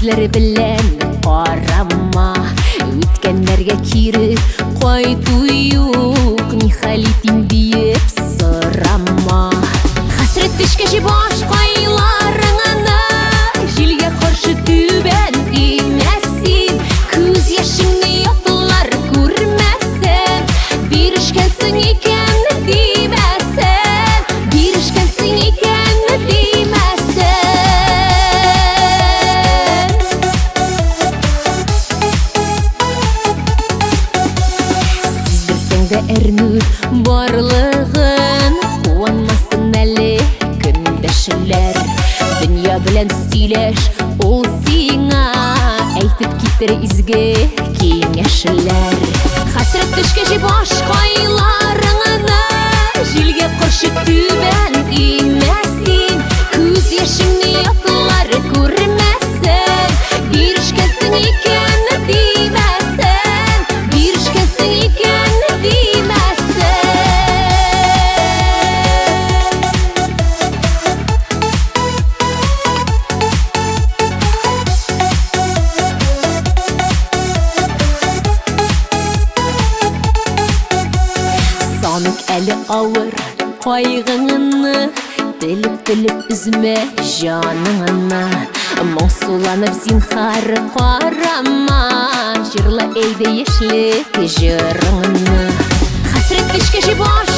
Күзләре белән карама, үткәннәргә кире кайту юк. Ни хәл итим диеп сорама. Хәсрәт төшкәч баш кайларыңны, җилгә каршы түбән имәсин. Күз яшыңны ятлар күрмәсен, бирешкәнсең икән димәсен, бирешкәнсең икән димәсен. Сиздерсәң дә әрнү барлыгын, куанмасын әле көндәшләр. Дөнья белән сөйләш, ул сиңа әйтеп китер изге киңәшләр. Хәсрәт төшкәч баш кайларыңны, җилгә каршы түбән имәсин. Күз яшыңны ятлар күрмәсен, бирешкәнсең икән димәсен, бирешкәнсең икән димәсен. Санык әле авыр кайгыңны, телеп үзмә җаныңны. Моңсуланып зинһар карама, җырла әйдә яшьлек җырыңны. Хәсрәт төшкәч баш